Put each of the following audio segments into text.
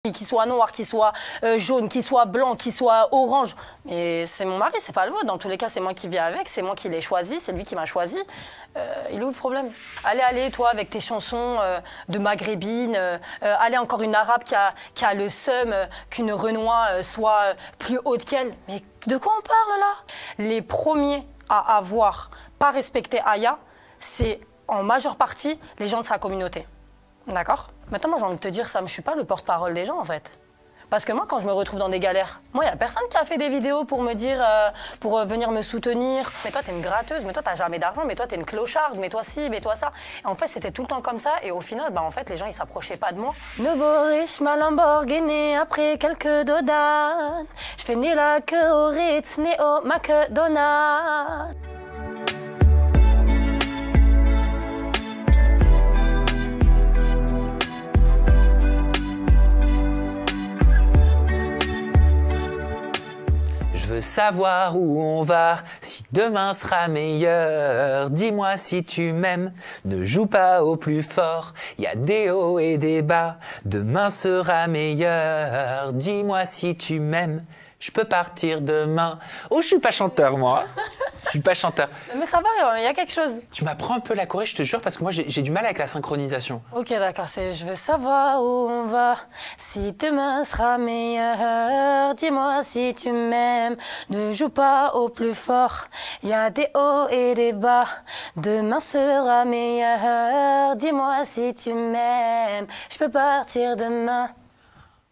Qu'il soit noir, qu'il soit jaune, qu'il soit blanc, qu'il soit orange. Mais c'est mon mari, c'est pas le vôtre. Dans tous les cas, c'est moi qui vis avec, c'est moi qui l'ai choisi, c'est lui qui m'a choisi. Il est où le problème? Allez, toi, avec tes chansons de maghrébine. Allez, encore une arabe qui a le seum qu'une Renoir soit plus haute qu'elle. Mais de quoi on parle là? Les premiers à avoir pas respecté Aya, c'est en majeure partie les gens de sa communauté. D'accord? Maintenant, moi, j'ai envie de te dire, Sam, je suis pas le porte-parole des gens, en fait. Parce que moi, quand je me retrouve dans des galères, moi, il n'y a personne qui a fait des vidéos pour me dire, pour venir me soutenir. Mais toi, t'es une gratteuse, mais toi, t'as jamais d'argent, mais toi, t'es une clocharde, mais toi, ci, mais toi, ça. Et en fait, c'était tout le temps comme ça. Et au final, bah, en fait, les gens, ils s'approchaient pas de moi. Nouveau riche, ma Lamborghini, après quelques dodanes. Je fais ni la queue au Ritz, ni au McDonald's. Je veux savoir où on va, si demain sera meilleur. Dis-moi si tu m'aimes, ne joue pas au plus fort. Il y a des hauts et des bas, demain sera meilleur. Dis-moi si tu m'aimes, je peux partir demain. Oh, je suis pas chanteur, moi. Je suis pas chanteur. Mais ça va, il y a quelque chose. Tu m'apprends un peu la choré, je te jure, parce que moi, j'ai du mal avec la synchronisation. Ok, d'accord, c'est je veux savoir où on va, si demain sera meilleur. Dis-moi si tu m'aimes, ne joue pas au plus fort. Il y a des hauts et des bas, demain sera meilleur. Dis-moi si tu m'aimes, je peux partir demain.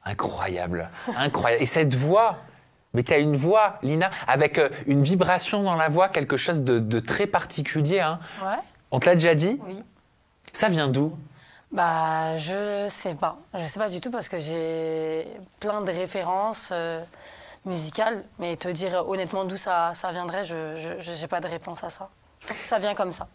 Incroyable, incroyable. Et cette voix, mais tu as une voix, Lina, avec une vibration dans la voix, quelque chose de très particulier. Hein. Ouais. On te l'a déjà dit? Oui. Ça vient d'où? Bah, je sais pas. Je sais pas du tout parce que j'ai plein de références musicales. Mais te dire honnêtement d'où ça viendrait, je n'ai pas de réponse à ça. Je pense que ça vient comme ça.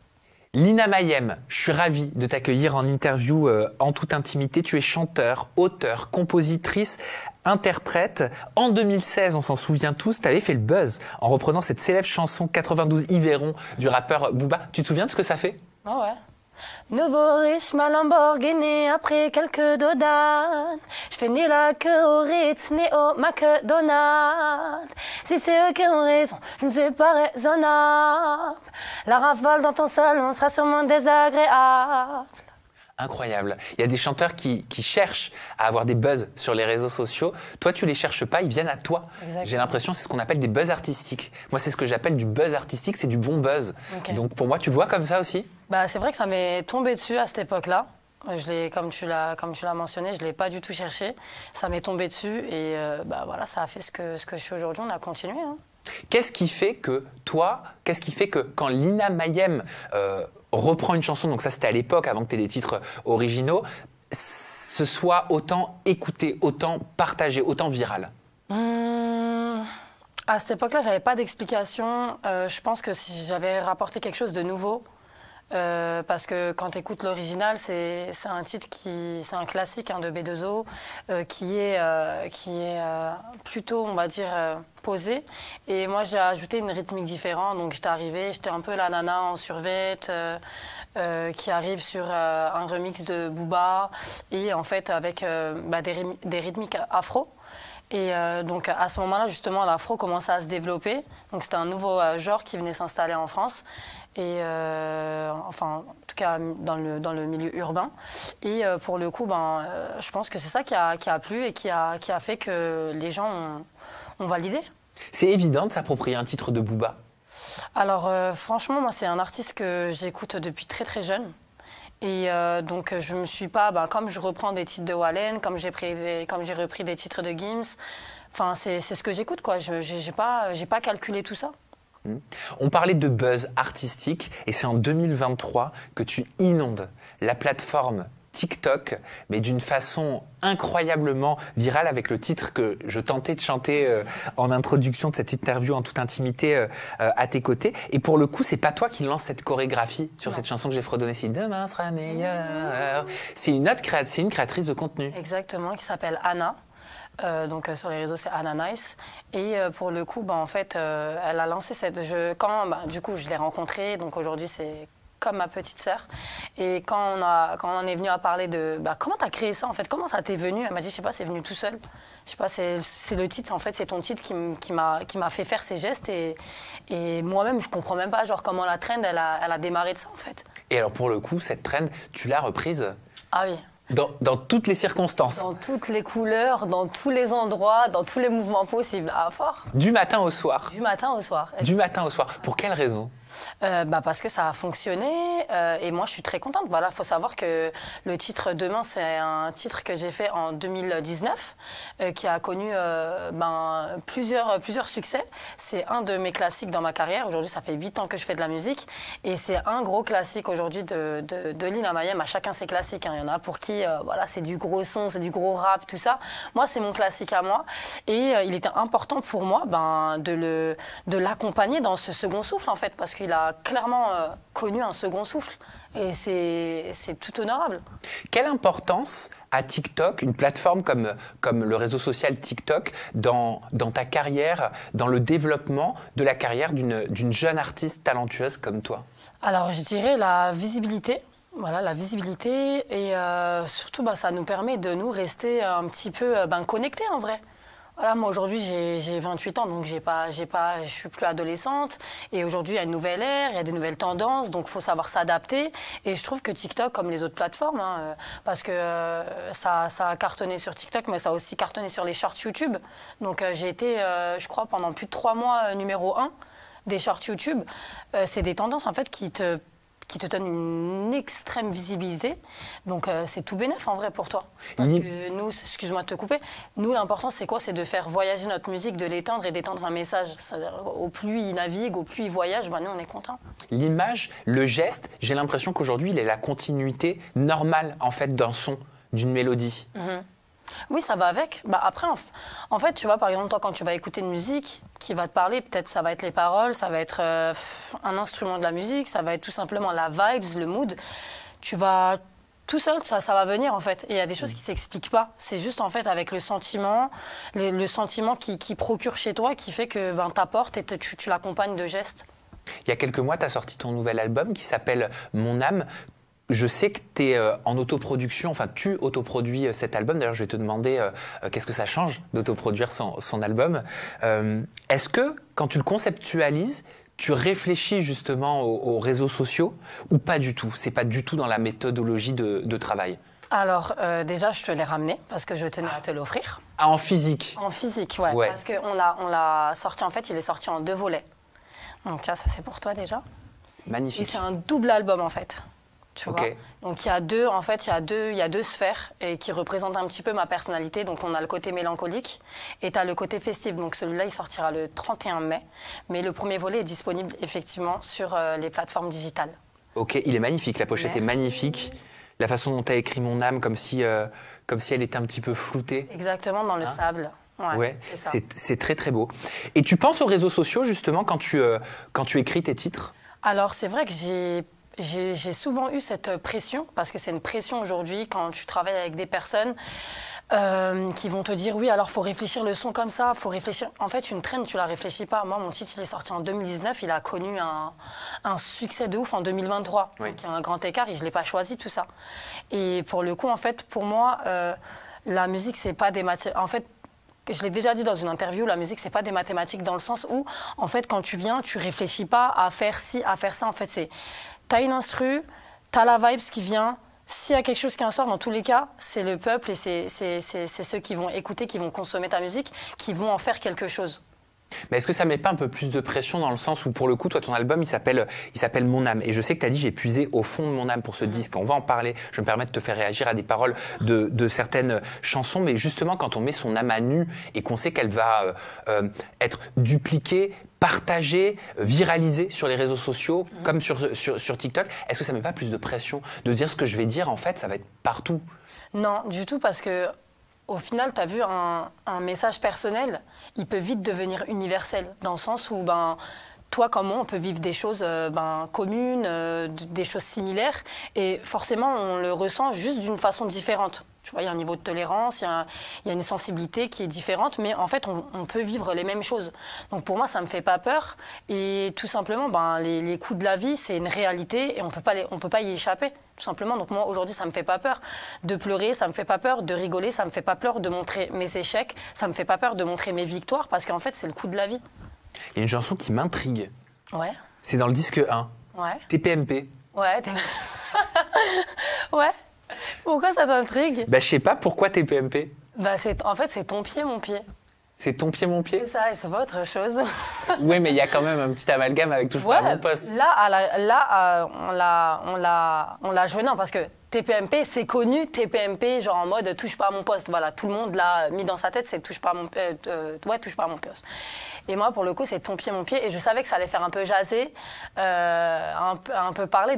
Lina Mayem, je suis ravie de t'accueillir en interview en toute intimité. Tu es chanteur, auteur, compositrice, interprète. En 2016, on s'en souvient tous, tu avais fait le buzz en reprenant cette célèbre chanson 92 Yveron du rappeur Booba. Tu te souviens de ce que ça fait? Ah ouais. Nouveau riche, ma Lamborghini, après quelques dodanes. Je fais ni la queue au Ritz, ni au McDonald's. Si c'est eux qui ont raison, je ne suis pas raisonnable. La rafale dans ton salon sera sûrement désagréable. Incroyable. Il y a des chanteurs qui cherchent à avoir des buzz sur les réseaux sociaux. Toi, tu les cherches pas, ils viennent à toi. Exactement. J'ai l'impression que c'est ce qu'on appelle des buzz artistiques. Moi, c'est ce que j'appelle du buzz artistique, c'est du bon buzz. Okay. Donc pour moi, tu le vois comme ça aussi? Bah, c'est vrai que ça m'est tombé dessus à cette époque-là. Comme tu l'as mentionné, je ne l'ai pas du tout cherché. Ça m'est tombé dessus et bah, voilà, ça a fait ce que je suis aujourd'hui. On a continué. Hein. Qu'est-ce qui fait que quand Lina Mayem reprend une chanson, donc ça c'était à l'époque, avant que tu aies des titres originaux, ce soit autant écouté, autant partagé, autant viral? À cette époque-là, j'avais pas d'explication. Je pense que si j'avais rapporté quelque chose de nouveau, parce que quand tu écoutes l'original, c'est un titre c'est un classique hein, de B2O qui est plutôt, on va dire, posé. Et moi, j'ai ajouté une rythmique différente. Donc, j'étais arrivée, j'étais un peu la nana en survêt qui arrive sur un remix de Booba et en fait avec des rythmiques afro. Et donc à ce moment-là, justement, l'afro commençait à se développer. Donc c'était un nouveau genre qui venait s'installer en France. Et enfin, en tout cas dans le milieu urbain. Et pour le coup, je pense que c'est ça qui a plu et qui a fait que les gens ont validé. C'est évident de s'approprier un titre de Booba? Alors franchement, moi c'est un artiste que j'écoute depuis très très jeune. Et donc je me suis pas, comme je reprends des titres de Wallen, comme j'ai repris des titres de Gims, enfin c'est ce que j'écoute quoi. J'ai pas calculé tout ça. On parlait de buzz artistique et c'est en 2023 que tu inondes la plateforme TikTok, mais d'une façon incroyablement virale avec le titre que je tentais de chanter en introduction de cette interview en toute intimité à tes côtés. Et pour le coup, c'est pas toi qui lance cette chorégraphie sur cette chanson que j'ai fredonnée. Si demain sera meilleur. C'est une créatrice de contenu. Exactement, qui s'appelle Anna. Donc sur les réseaux c'est Anna Nice et pour le coup en fait elle a lancé du coup je l'ai rencontrée donc aujourd'hui c'est comme ma petite sœur. Et quand on en est venu à parler de comment tu as créé ça en fait, comment ça t'est venu, elle m'a dit je sais pas, c'est venu tout seul. Je sais pas, c'est le titre en fait, c'est ton titre qui m'a fait faire ces gestes et moi-même je comprends même pas genre comment la trend elle a démarré de ça en fait. Et alors pour le coup, cette trend, tu l'as reprise Ah oui. dans toutes les circonstances. Dans toutes les couleurs, dans tous les endroits, dans tous les mouvements possibles. Ah, fort. Du matin au soir. Du matin au soir. Du matin au soir. Pour quelle raison? Parce que ça a fonctionné et moi je suis très contente. Voilà, faut savoir que le titre Demain c'est un titre que j'ai fait en 2019 qui a connu plusieurs succès. C'est un de mes classiques dans ma carrière. Aujourd'hui ça fait 8 ans que je fais de la musique et c'est un gros classique aujourd'hui de Lina Mayem. À chacun ses classiques. Hein. Il y en a pour qui voilà, c'est du gros son, c'est du gros rap, tout ça. Moi c'est mon classique à moi et il était important pour moi de l'accompagner dans ce second souffle en fait parce qu'il a clairement connu un second souffle et c'est tout honorable. Quelle importance a TikTok, une plateforme comme le réseau social TikTok, dans ta carrière, dans le développement de la carrière d'une jeune artiste talentueuse comme toi? Alors je dirais la visibilité. Voilà, la visibilité et surtout ça nous permet de nous rester un petit peu connectés en vrai. Voilà, moi aujourd'hui j'ai 28 ans, donc je suis plus adolescente. Et aujourd'hui il y a une nouvelle ère, il y a des nouvelles tendances, donc il faut savoir s'adapter. Et je trouve que TikTok, comme les autres plateformes, parce que ça a cartonné sur TikTok, mais ça a aussi cartonné sur les shorts YouTube. Donc j'ai été, je crois, pendant plus de 3 mois numéro 1 des shorts YouTube. C'est des tendances en fait qui te donne une extrême visibilité. Donc c'est tout bénef en vrai pour toi. Parce que nous, excuse-moi de te couper, nous l'important c'est quoi? C'est de faire voyager notre musique, de l'étendre et d'étendre un message. C'est-à-dire, au plus il navigue, au plus il voyage, nous on est contents. L'image, le geste, j'ai l'impression qu'aujourd'hui il est la continuité normale en fait d'un son, d'une mélodie. Oui, ça va avec. Après, en fait, tu vois, par exemple, toi, quand tu vas écouter une musique qui va te parler, peut-être ça va être les paroles, ça va être un instrument de la musique, ça va être tout simplement la vibes, le mood. Tu vas tout seul, ça va venir, en fait. Et il y a des choses qui ne s'expliquent pas. C'est juste, en fait, avec le sentiment, le sentiment qui procure chez toi, qui fait que t'apportes et tu l'accompagnes de gestes. Il y a quelques mois, tu as sorti ton nouvel album qui s'appelle Mon âme. Je sais que tu es en autoproduction, enfin tu autoproduis cet album. D'ailleurs, je vais te demander qu'est-ce que ça change d'autoproduire son album. Est-ce que, quand tu le conceptualises, tu réfléchis justement aux réseaux sociaux ou pas du tout? C'est pas du tout dans la méthodologie de travail? Alors, déjà, je te l'ai ramené parce que je tenais à te l'offrir. Ah, en physique? En physique, ouais. Parce qu'on l'a sorti, en fait, il est sorti en 2 volets. Donc, tiens, ça c'est pour toi déjà. Magnifique. Et c'est un double album, en fait. Tu vois. Donc il y a deux sphères et qui représentent un petit peu ma personnalité. Donc on a le côté mélancolique et tu as le côté festif. Donc celui-là, il sortira le 31 mai. Mais le premier volet est disponible effectivement sur les plateformes digitales. Ok, il est magnifique. La pochette est magnifique. La façon dont tu as écrit Mon âme, comme si elle était un petit peu floutée. Exactement, dans le sable. Ouais, c'est très très beau. Et tu penses aux réseaux sociaux justement quand tu écris tes titres? Alors c'est vrai que j'ai souvent eu cette pression, parce que c'est une pression aujourd'hui quand tu travailles avec des personnes qui vont te dire oui, alors il faut réfléchir le son comme ça, faut réfléchir. En fait, une trend, tu la réfléchis pas. Moi, mon titre, il est sorti en 2019, il a connu un succès de ouf en 2023. Oui. Donc il y a un grand écart et je l'ai pas choisi tout ça. Et pour le coup, en fait, pour moi, la musique, c'est pas des matières. En fait, je l'ai déjà dit dans une interview, la musique, c'est pas des mathématiques dans le sens où, en fait, quand tu viens, tu réfléchis pas à faire ci, à faire ça. En fait, c'est t'as une instru, t'as la vibes qui vient. S'il y a quelque chose qui en sort, dans tous les cas, c'est le peuple et c'est ceux qui vont écouter, qui vont consommer ta musique, qui vont en faire quelque chose. Mais est-ce que ça ne met pas un peu plus de pression dans le sens où, pour le coup, toi, ton album, il s'appelle Mon âme. Et je sais que tu as dit, j'ai puisé au fond de mon âme pour ce disque. On va en parler. Je vais me permettre de te faire réagir à des paroles de certaines chansons. Mais justement, quand on met son âme à nu et qu'on sait qu'elle va être dupliquée, partagée, viralisée sur les réseaux sociaux, comme sur TikTok, est-ce que ça ne met pas plus de pression de dire ce que je vais dire, en fait, ça va être partout? Non, du tout, parce que au final, tu as vu, un message personnel, il peut vite devenir universel, dans le sens où toi comme moi, on peut vivre des choses communes, des choses similaires, et forcément, on le ressent juste d'une façon différente. Tu vois, il y a un niveau de tolérance, il y a une sensibilité qui est différente, mais en fait, on peut vivre les mêmes choses. Donc pour moi, ça ne me fait pas peur. Et tout simplement, les coups de la vie, c'est une réalité et on peut pas y échapper, tout simplement. Donc moi, aujourd'hui, ça ne me fait pas peur de pleurer, ça ne me fait pas peur de rigoler, ça ne me fait pas peur de montrer mes échecs, ça ne me fait pas peur de montrer mes victoires, parce qu'en fait, c'est le coup de la vie. Il y a une chanson qui m'intrigue. Ouais. C'est dans le disque 1. Ouais. TPMP. Ouais. Ouais. Pourquoi ça t'intrigue? Je sais pas, pourquoi TPMP? En fait, c'est ton pied, mon pied. C'est ton pied, mon pied? C'est ça, et c'est pas autre chose. Oui, mais il y a quand même un petit amalgame avec Touche pas à mon poste. Là, on l'a joué, non, parce que TPMP, c'est connu, TPMP, genre en mode touche pas à mon poste. Voilà, tout le monde l'a mis dans sa tête, c'est touche pas à mon poste. Et moi, pour le coup, c'est ton pied, mon pied. Et je savais que ça allait faire un peu jaser, un peu parler.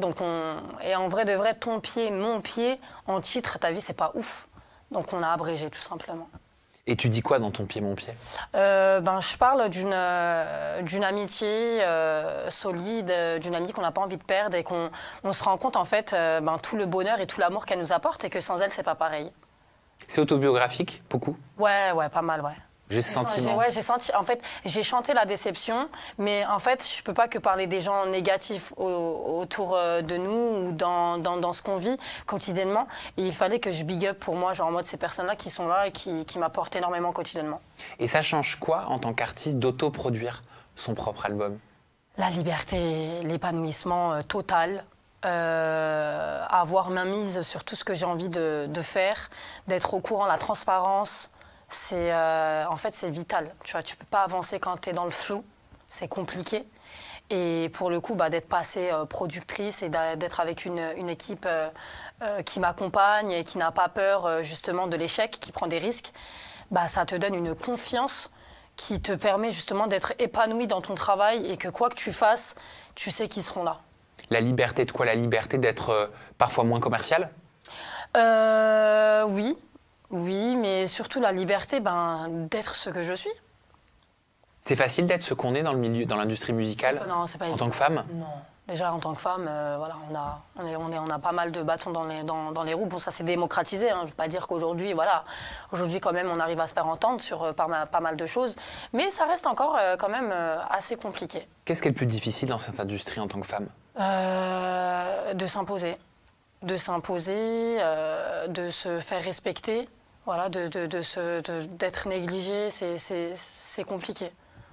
Et en vrai de vrai, ton pied, mon pied, en titre, ta vie, c'est pas ouf. Donc on a abrégé, tout simplement. Et tu dis quoi dans ton pied, mon pied? Je parle d'une amitié solide, d'une amie qu'on n'a pas envie de perdre et qu'on se rend compte, en fait, tout le bonheur et tout l'amour qu'elle nous apporte et que sans elle, c'est pas pareil. C'est autobiographique, beaucoup? Ouais, pas mal, ouais. J'ai ce sentiment. J'ai senti. En fait, j'ai chanté la déception, mais en fait, je peux pas que parler des gens négatifs autour de nous ou dans ce qu'on vit quotidiennement. Et il fallait que je big up pour moi, genre en mode ces personnes-là qui sont là et qui m'apportent énormément quotidiennement. Et ça change quoi en tant qu'artiste d'autoproduire son propre album? La liberté, l'épanouissement total. Avoir main mise sur tout ce que j'ai envie de faire, d'être au courant, la transparence. En fait, c'est vital. Tu vois, tu peux pas avancer quand tu es dans le flou. C'est compliqué. Et pour le coup, d'être passée productrice et d'être avec une équipe qui m'accompagne et qui n'a pas peur justement de l'échec, qui prend des risques, ça te donne une confiance qui te permet justement d'être épanoui dans ton travail et que quoi que tu fasses, tu sais qu'ils seront là. La liberté de quoi? La liberté d'être parfois moins commercial? Oui. Oui, mais surtout la liberté d'être ce que je suis. C'est facile d'être ce qu'on est dans l'industrie musicale? Non, c'est pas évident. En tant que femme? Non. Déjà, en tant que femme, on a pas mal de bâtons dans les roues. Bon, ça s'est démocratisé. Je ne veux pas dire qu'aujourd'hui, aujourd'hui quand même, on arrive à se faire entendre sur pas mal de choses. Mais ça reste encore quand même assez compliqué. Qu'est-ce qui est le plus difficile dans cette industrie en tant que femme? De s'imposer. De s'imposer, de se faire respecter, voilà, d'être négligé, c'est compliqué.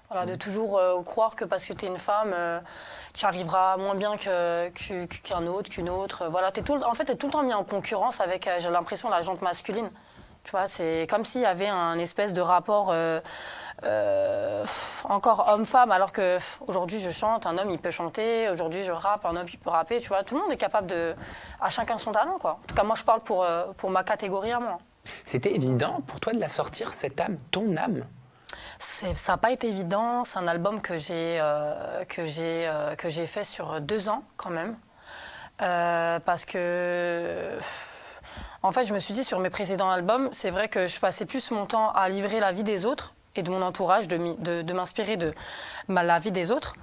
Voilà, de toujours croire que parce que tu es une femme, tu arriveras moins bien qu'un autre, qu'une autre. Voilà, en fait, tu es tout le temps mis en concurrence avec, j'ai l'impression, la gente masculine. Tu vois, c'est comme s'il y avait un espèce de rapport encore homme-femme, alors qu'aujourd'hui je chante, un homme il peut chanter, aujourd'hui je rappe, un homme il peut rapper, tu vois, tout le monde est capable à chacun son talent, quoi. En tout cas, moi je parle pour ma catégorie à moi. C'était évident pour toi de la sortir, cette âme, ton âme? Ça n'a pas été évident, c'est un album que j'ai fait sur 2 ans quand même, parce que... En fait, je me suis dit, sur mes précédents albums, c'est vrai que je passais plus mon temps à livrer la vie des autres et de mon entourage, de m'inspirer de la vie des autres,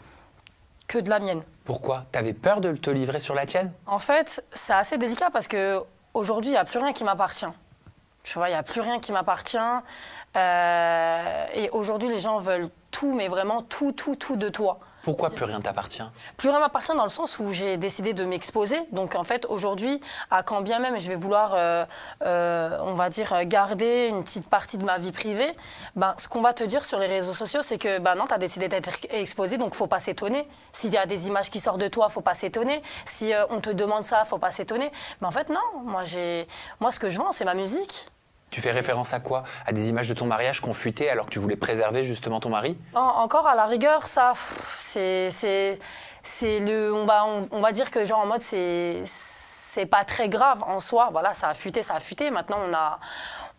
que de la mienne. Pourquoi? T'avais peur de te livrer sur la tienne? En fait, c'est assez délicat parce qu'aujourd'hui, il n'y a plus rien qui m'appartient. Tu vois, il n'y a plus rien qui m'appartient. Et aujourd'hui, les gens veulent tout, mais vraiment tout de toi. Pourquoi plus rien t'appartient? Plus rien m'appartient dans le sens où j'ai décidé de m'exposer. Donc en fait, aujourd'hui, quand bien même je vais vouloir, on va dire, garder une petite partie de ma vie privée, ce qu'on va te dire sur les réseaux sociaux, c'est que non, tu as décidé d'être exposé, donc il ne faut pas s'étonner. S'il y a des images qui sortent de toi, il ne faut pas s'étonner. Si on te demande ça, il ne faut pas s'étonner. Mais en fait, non. Moi, ce que je vends, c'est ma musique. Tu fais référence à quoi? À des images de ton mariage qu'on fuitait alors que tu voulais préserver justement ton mari? Encore à la rigueur, ça, c'est on va dire que genre en mode c'est pas très grave en soi. Voilà, ça a fuité. Maintenant,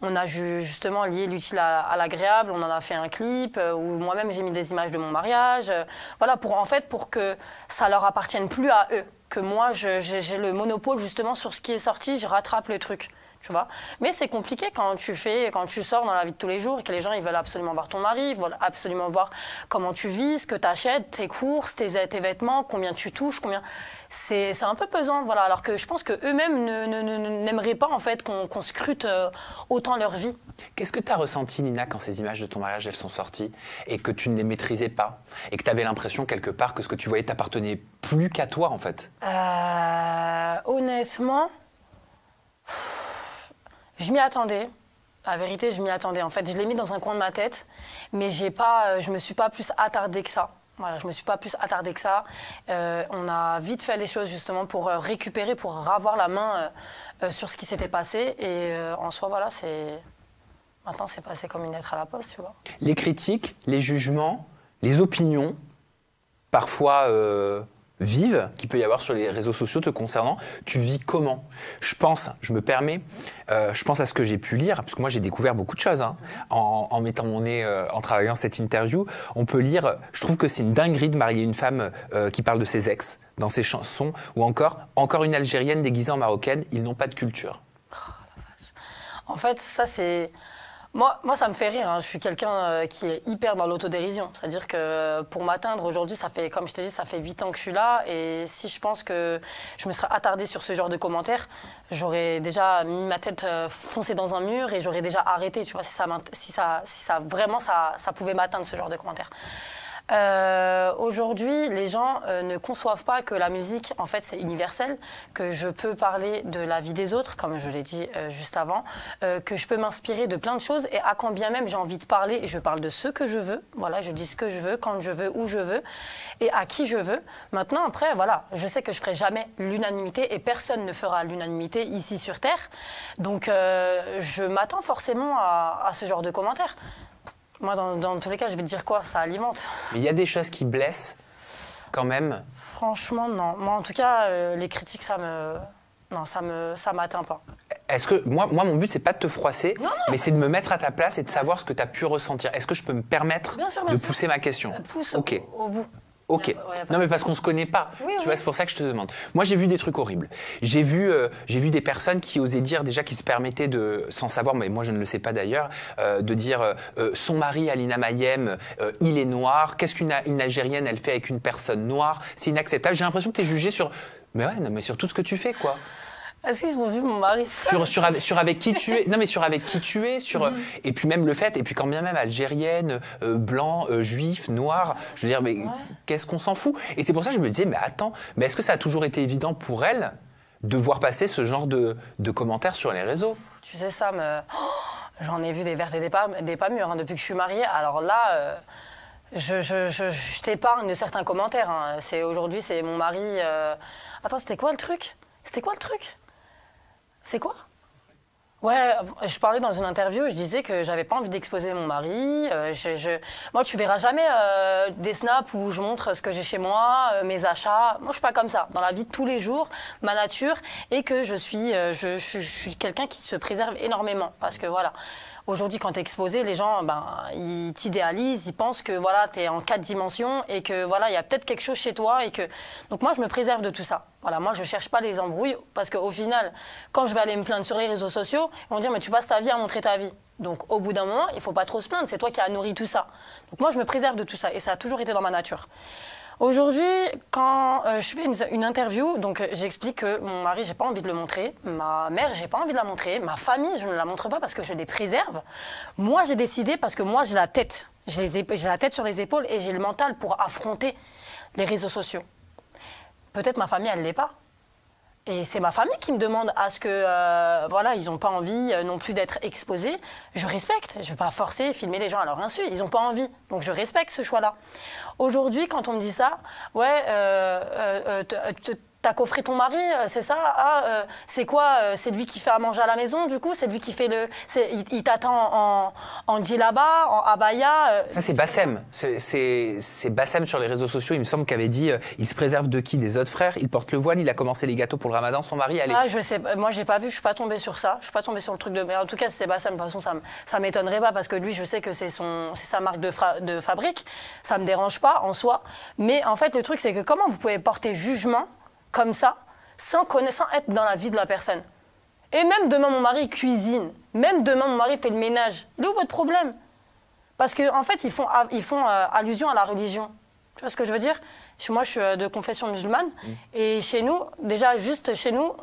on a justement lié l'utile à l'agréable. On en a fait un clip où moi-même j'ai mis des images de mon mariage. Voilà, pour que ça leur appartienne plus à eux. Que moi, j'ai le monopole justement sur ce qui est sorti. Je rattrape le truc. tu vois. Mais c'est compliqué quand tu sors dans la vie de tous les jours et que les gens ils veulent absolument voir ton mari, ils veulent absolument voir comment tu vis, ce que tu achètes, tes courses, tes vêtements, combien tu touches, combien. C'est un peu pesant, voilà. Alors que je pense qu'eux-mêmes n'aimeraient pas en fait qu'on scrute autant leur vie. Qu'est-ce que tu as ressenti, Nina, quand ces images de ton mariage elles sont sorties et que tu ne les maîtrisais pas et que tu avais l'impression quelque part que ce que tu voyais t'appartenait plus qu'à toi en fait? Honnêtement. Je m'y attendais. La vérité, je m'y attendais. En fait, je l'ai mis dans un coin de ma tête, mais je me suis pas plus attardée que ça. Voilà, je me suis pas plus attardée que ça. On a vite fait les choses justement pour récupérer, pour avoir la main sur ce qui s'était passé. Et en soi, voilà, maintenant, c'est passé comme une lettre à la poste, tu vois. Les critiques, les jugements, les opinions, parfois vives qu'il peut y avoir sur les réseaux sociaux te concernant, tu le vis comment? Je pense à ce que j'ai pu lire, parce que moi j'ai découvert beaucoup de choses en mettant mon nez, en travaillant cette interview. On peut lire, je trouve que c'est une dinguerie de marier une femme qui parle de ses ex dans ses chansons, ou encore une Algérienne déguisée en marocaine, ils n'ont pas de culture. Oh, la vache. En fait, ça c'est... Moi, ça me fait rire. Hein. Je suis quelqu'un qui est hyper dans l'autodérision. C'est-à-dire que pour m'atteindre aujourd'hui, comme je t'ai dit, ça fait 8 ans que je suis là. Et si je pense que je me serais attardée sur ce genre de commentaires, j'aurais déjà mis ma tête foncée dans un mur et j'aurais déjà arrêté. Tu vois, si ça vraiment ça pouvait m'atteindre, ce genre de commentaires. Aujourd'hui, les gens ne conçoivent pas que la musique, en fait, c'est universel, que je peux parler de la vie des autres, comme je l'ai dit juste avant, que je peux m'inspirer de plein de choses et à quand bien même j'ai envie de parler, je parle de ce que je veux, voilà, je dis ce que je veux, quand je veux, où je veux et à qui je veux. Maintenant, après, voilà, je sais que je ferai jamais l'unanimité et personne ne fera l'unanimité ici sur Terre, donc je m'attends forcément à ce genre de commentaires. Moi, dans tous les cas, je vais te dire quoi? Ça alimente. Mais il y a des choses qui blessent, quand même? Franchement, non. Moi, en tout cas, les critiques, ça m'atteint pas. Est-ce que... Moi, mon but, c'est pas de te froisser, mais c'est de me mettre à ta place et de savoir ce que tu as pu ressentir. Est-ce que je peux me permettre de pousser ma question? Pousse au bout. Ok. Non, mais parce qu'on ne se connaît pas. Tu vois, c'est pour ça que je te demande. Moi, j'ai vu des trucs horribles. J'ai vu des personnes qui osaient dire, déjà, qui se permettaient de, sans savoir, mais moi, je ne le sais pas d'ailleurs, de dire son mari, Alina Mayem, il est noir. Qu'est-ce qu'une Algérienne, elle fait avec une personne noire? C'est inacceptable. J'ai l'impression que tu es jugée sur... Mais ouais, non, mais sur tout ce que tu fais, quoi. Est-ce qu'ils ont vu mon mari sur avec qui tu es? Non, mais sur avec qui tu es, et puis même le fait, et puis quand bien même algérienne, blanc, juif, noir, je veux dire, mais qu'est-ce qu'on s'en fout? Et c'est pour ça que je me disais, mais attends, mais est-ce que ça a toujours été évident pour elle de voir passer ce genre de commentaires sur les réseaux? Tu sais, Sam, j'en ai vu des vertes et des pas mûres depuis que je suis mariée. Alors là, je t'épargne de certains commentaires. Hein. Aujourd'hui, c'est mon mari. Attends, c'était quoi le truc? C'est quoi? Ouais, je parlais dans une interview, je disais que j'avais pas envie d'exposer mon mari. Moi, tu verras jamais des snaps où je montre ce que j'ai chez moi, mes achats. Moi, je suis pas comme ça. Dans la vie de tous les jours, ma nature, et que je suis quelqu'un qui se préserve énormément. Parce que voilà, aujourd'hui, quand tu es exposé, les gens, ils t'idéalisent, ils pensent que voilà, tu es en 4 dimensions et que voilà, il y a peut-être quelque chose chez toi. Donc moi, je me préserve de tout ça. Voilà, moi, je cherche pas les embrouilles parce qu'au final, quand je vais aller me plaindre sur les réseaux sociaux, ils vont dire mais tu passes ta vie à montrer ta vie. Donc au bout d'un moment, il faut pas trop se plaindre, c'est toi qui as nourri tout ça. Donc moi, je me préserve de tout ça et ça a toujours été dans ma nature. Aujourd'hui, quand je fais une interview, donc j'explique que mon mari, j'ai pas envie de le montrer, ma mère, j'ai pas envie de la montrer, ma famille, je ne la montre pas parce que je les préserve. Moi, j'ai décidé parce que moi, j'ai la tête, j'ai la tête sur les épaules et j'ai le mental pour affronter les réseaux sociaux. Peut-être ma famille, elle l'est pas. Et c'est ma famille qui me demande à ce que, voilà, ils n'ont pas envie non plus d'être exposés. Je respecte. Je ne vais pas forcer, filmer les gens à leur insu. Ils n'ont pas envie. Donc je respecte ce choix-là. Aujourd'hui, quand on me dit ça, ouais, t'as coffré ton mari, c'est ça? Ah, c'est quoi? C'est lui qui fait à manger à la maison, du coup? C'est lui qui fait il t'attend en djellaba, en abaya? Ça, c'est Bassem. C'est Bassem sur les réseaux sociaux. Il me semble qu'avait dit il se préserve de qui? Des autres frères. Il porte le voile, il a commencé les gâteaux pour le ramadan. Son mari, allez. Ah, je sais. Moi, j'ai pas vu. Je suis pas tombée sur ça. Je suis pas tombée sur le truc de. Mais en tout cas, c'est Bassem. De toute façon, ça m'étonnerait pas parce que lui, je sais que c'est sa marque de fabrique. Ça me dérange pas en soi. Mais en fait, le truc, c'est que comment vous pouvez porter jugement comme ça, sans être dans la vie de la personne? Et même demain, mon mari cuisine. Même demain, mon mari fait le ménage. Il est où votre problème? Parce qu'en fait, ils font allusion à la religion. Tu vois ce que je veux dire? Moi, je suis de confession musulmane. Et chez nous, déjà, juste chez nous,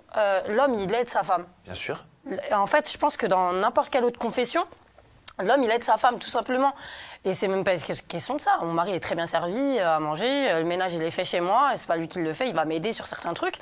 l'homme, il aide sa femme. Bien sûr. En fait, je pense que dans n'importe quelle autre confession, l'homme, il aide sa femme, tout simplement. Et c'est même pas une question de ça. Mon mari est très bien servi à manger, le ménage, il est fait chez moi, et c'est pas lui qui le fait, il va m'aider sur certains trucs.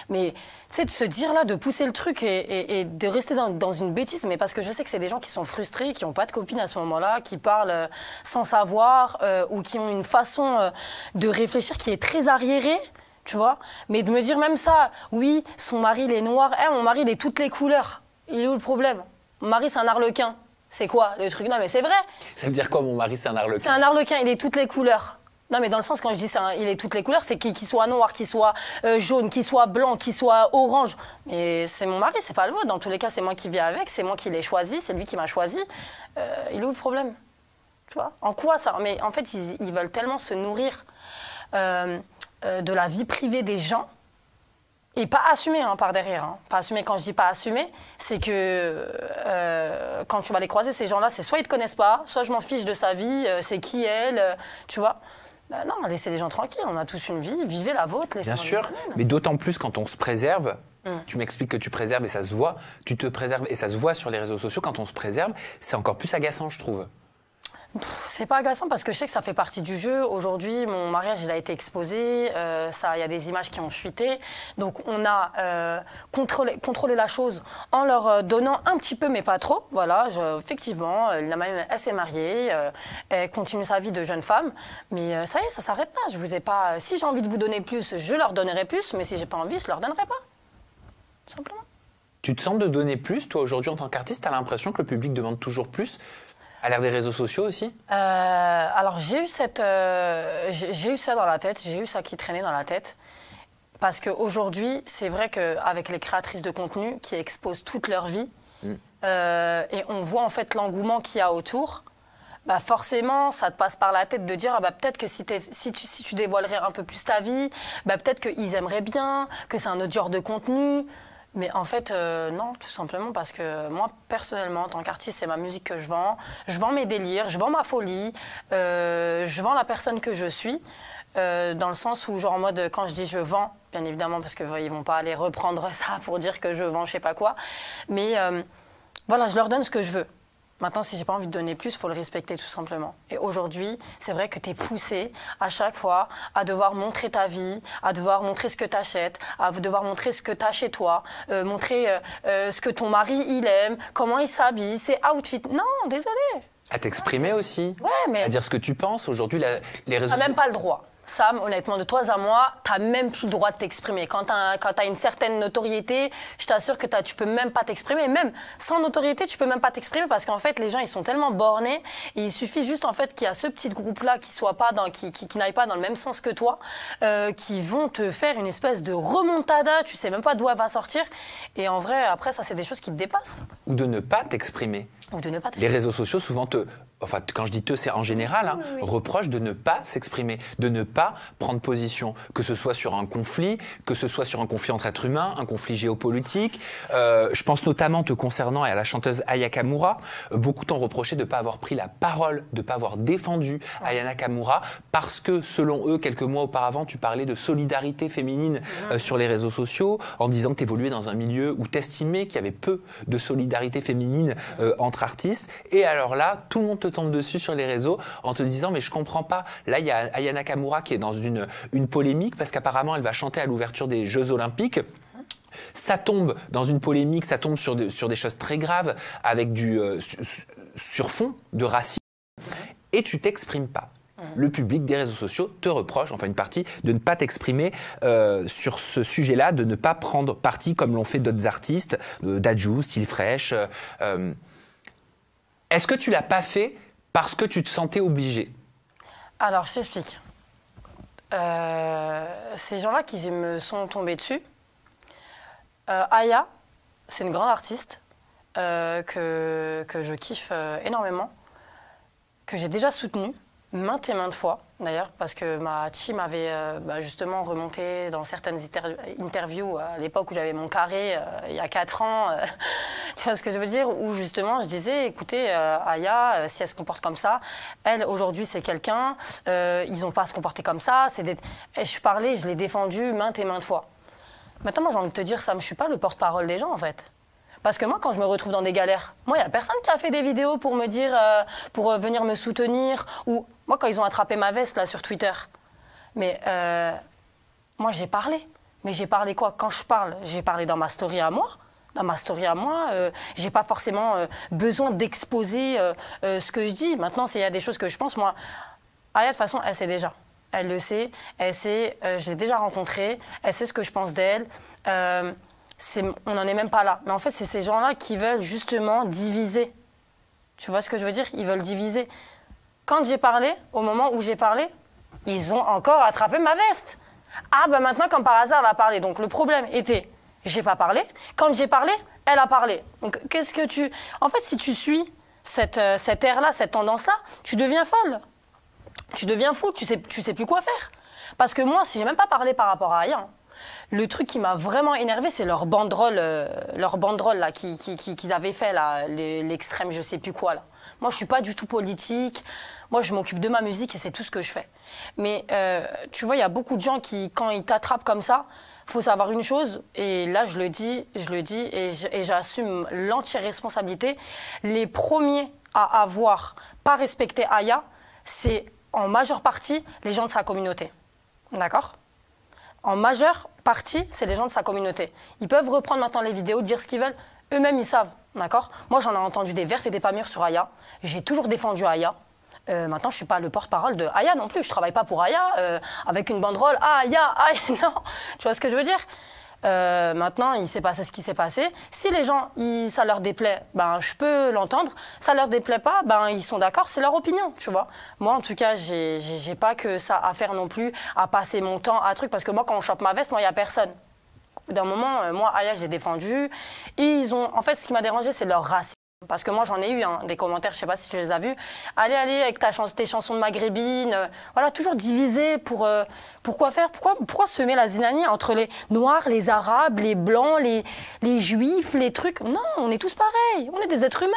Mais, tu sais, de se dire là, de pousser le truc et de rester dans une bêtise, mais parce que je sais que c'est des gens qui sont frustrés, qui n'ont pas de copine à ce moment-là, qui parlent sans savoir, ou qui ont une façon de réfléchir qui est très arriérée. Tu vois? Mais de me dire même ça, oui, son mari, il est noir. Mon mari, il est toutes les couleurs. Il est où le problème? Mon mari, c'est un arlequin. C'est quoi le truc? Non, mais c'est vrai. Ça veut dire quoi, mon mari, c'est un arlequin? C'est un arlequin, il est toutes les couleurs. Non, mais dans le sens, quand je dis il est toutes les couleurs, c'est qu'il soit noir, qu'il soit jaune, qu'il soit blanc, qu'il soit orange. Mais c'est mon mari, c'est pas le vôtre. Dans tous les cas, c'est moi qui vis avec, c'est moi qui l'ai choisi, c'est lui qui m'a choisi. Il est où le problème? Tu vois? En quoi ça? Mais en fait, ils veulent tellement se nourrir de la vie privée des gens. Et pas assumer par derrière. Pas assumer, quand je dis pas assumer, c'est que quand tu vas les croiser, ces gens-là, c'est soit ils te connaissent pas, soit je m'en fiche de sa vie, c'est qui elle, tu vois. Non, laissez les gens tranquilles, on a tous une vie, vivez la vôtre. Bien sûr, mais d'autant plus quand on se préserve. Tu m'expliques que tu préserves et ça se voit. Tu te préserves et ça se voit sur les réseaux sociaux. Quand on se préserve, c'est encore plus agaçant, je trouve. C'est pas agaçant parce que je sais que ça fait partie du jeu. Aujourd'hui, mon mariage, il a été exposé. Il y a des images qui ont fuité. Donc, on a contrôlé la chose en leur donnant un petit peu, mais pas trop. Voilà, effectivement, elle s'est mariée. Elle continue sa vie de jeune femme. Mais ça y est, ça s'arrête là. Je vous ai pas. Si j'ai envie de vous donner plus, je leur donnerai plus. Mais si j'ai pas envie, je leur donnerai pas. Tout simplement. Tu te sens de donner plus, toi, aujourd'hui, en tant qu'artiste? Tu as l'impression que le public demande toujours plus? À l'ère des réseaux sociaux aussi? Alors j'ai eu ça dans la tête, j'ai eu ça qui traînait dans la tête. Parce qu'aujourd'hui, c'est vrai qu'avec les créatrices de contenu qui exposent toute leur vie, et on voit en fait l'engouement qu'il y a autour, bah forcément, ça te passe par la tête de dire peut-être que si tu dévoilerais un peu plus ta vie, peut-être qu'ils aimeraient bien, que c'est un autre genre de contenu. Mais en fait, non, tout simplement parce que moi, personnellement, en tant qu'artiste, c'est ma musique que je vends. Je vends mes délires, je vends ma folie, je vends la personne que je suis. Dans le sens où, genre en mode, quand je dis je vends, bien évidemment, parce qu'ils ne vont pas aller reprendre ça pour dire que je vends je sais pas quoi. Mais voilà, je leur donne ce que je veux. Maintenant, si j'ai pas envie de donner plus, il faut le respecter tout simplement. Et aujourd'hui, c'est vrai que tu es poussé à chaque fois à devoir montrer ta vie, à devoir montrer ce que tu achètes, à devoir montrer ce que tu as chez toi, montrer ce que ton mari, il aime, comment il s'habille, ses outfits. Non, désolé. À t'exprimer aussi, ouais, mais... à dire ce que tu penses. Aujourd'hui, les réseaux... Tu n'as même pas le droit. Sam, honnêtement, de toi à moi, tu n'as même plus le droit de t'exprimer. Quand tu as une certaine notoriété, je t'assure que tu peux même pas t'exprimer. Même sans notoriété, tu peux même pas t'exprimer parce qu'en fait, les gens, ils sont tellement bornés et il suffit juste en fait qu'il y a ce petit groupe-là qui n'aille pas dans le même sens que toi, qui vont te faire une espèce de remontada, tu sais même pas d'où elle va sortir. Et en vrai, après, ça, c'est des choses qui te dépassent. Ou de ne pas t'exprimer. Ou de ne pas t'exprimer. Les réseaux sociaux, souvent, quand je dis c'est en général, oui. Reprochent de ne pas s'exprimer, de ne pas prendre position, que ce soit sur un conflit, que ce soit sur un conflit entre êtres humains, un conflit géopolitique. Je pense notamment te concernant et à la chanteuse Aya Nakamura. Beaucoup t'ont reproché de ne pas avoir pris la parole, de ne pas avoir défendu Aya Nakamura, parce que, selon eux, quelques mois auparavant, tu parlais de solidarité féminine sur les réseaux sociaux, en disant que tu évoluais dans un milieu où tu estimais qu'il y avait peu de solidarité féminine entre artistes. Et alors là, tout le monde te tombe dessus sur les réseaux en te disant mais je comprends pas. Là, il y a Aya Nakamura qui est dans une polémique parce qu'apparemment, elle va chanter à l'ouverture des Jeux Olympiques. Ça tombe dans une polémique, ça tombe sur des choses très graves avec sur fond de racisme et tu t'exprimes pas. Le public des réseaux sociaux te reproche, enfin une partie, de ne pas t'exprimer sur ce sujet-là, de ne pas prendre parti comme l'ont fait d'autres artistes, Dadju, Style Fresh. Est-ce que tu l'as pas fait parce que tu te sentais obligé? Alors, je t'explique. Ces gens-là qui me sont tombés dessus, Aya, c'est une grande artiste que je kiffe énormément, que j'ai déjà soutenue. maintes et maintes fois, d'ailleurs, parce que ma team avait justement remonté dans certaines interviews à l'époque où j'avais mon carré, il y a 4 ans, tu vois ce que je veux dire, où justement je disais, écoutez, Aya, si elle se comporte comme ça, elle, aujourd'hui, c'est quelqu'un, ils n'ont pas à se comporter comme ça, Et je l'ai défendu maintes et maintes fois. Maintenant, moi, j'ai envie de te dire, Sam, je ne suis pas le porte-parole des gens, en fait. Parce que moi, quand je me retrouve dans des galères, moi, il n'y a personne qui a fait des vidéos pour me dire, pour venir me soutenir. Ou moi, quand ils ont attrapé ma veste, là, sur Twitter. Mais moi, j'ai parlé. Mais j'ai parlé quoi? Quand je parle, j'ai parlé dans ma story à moi. Dans ma story à moi, j'ai pas forcément besoin d'exposer ce que je dis. Maintenant, il y a des choses que je pense, moi, Aya, de toute façon, elle sait déjà. Elle le sait, elle sait, je l'ai déjà rencontrée, elle sait ce que je pense d'elle. On n'en est même pas là. Mais en fait, c'est ces gens-là qui veulent justement diviser. Tu vois ce que je veux dire? Ils veulent diviser. Quand j'ai parlé, au moment où j'ai parlé, ils ont encore attrapé ma veste. Ah, ben maintenant, comme par hasard, elle a parlé. Donc le problème était, j'ai pas parlé. Quand j'ai parlé, elle a parlé. Donc qu'est-ce que tu... En fait, si tu suis cette ère-là, cette tendance-là, tu deviens folle. Tu deviens fou, tu sais plus quoi faire. Parce que moi, si j'ai même pas parlé par rapport à rien, le truc qui m'a vraiment énervé, c'est leur banderole là, qu'ils avaient fait, là, l'extrême je sais plus quoi. Là. Moi, je suis pas du tout politique. Moi, je m'occupe de ma musique et c'est tout ce que je fais. Mais tu vois, il y a beaucoup de gens qui, quand ils t'attrapent comme ça, il faut savoir une chose, et là, je le dis et j'assume l'entière responsabilité. Les premiers à avoir pas respecté Aya, c'est en majeure partie les gens de sa communauté. D'accord ? En majeure partie, c'est les gens de sa communauté. Ils peuvent reprendre maintenant les vidéos, dire ce qu'ils veulent. Eux-mêmes, ils savent. D'accord ? Moi, j'en ai entendu des vertes et des pas mûres sur Aya. J'ai toujours défendu Aya. Maintenant, je ne suis pas le porte-parole de Aya non plus. Je ne travaille pas pour Aya avec une banderole. Ah, Aya, non. Tu vois ce que je veux dire ? Maintenant, il s'est passé ce qui s'est passé. Si les gens, ça leur déplaît, ben, je peux l'entendre. Ça leur déplaît pas, ben, ils sont d'accord, c'est leur opinion, tu vois. Moi, en tout cas, j'ai pas que ça à faire non plus, à passer mon temps à truc. Parce que moi, quand on chope ma veste, moi, il n'y a personne. D'un moment, moi, Aya, je l'ai défendu. Et en fait, ce qui m'a dérangé, c'est leur racisme. Parce que moi, j'en ai eu des commentaires, je ne sais pas si tu les as vus. Allez, avec tes chansons de maghrébine. Voilà, toujours divisé pour quoi faire? Pourquoi semer la zinanie entre les Noirs, les Arabes, les Blancs, les Juifs, les trucs? Non, on est tous pareils. On est des êtres humains.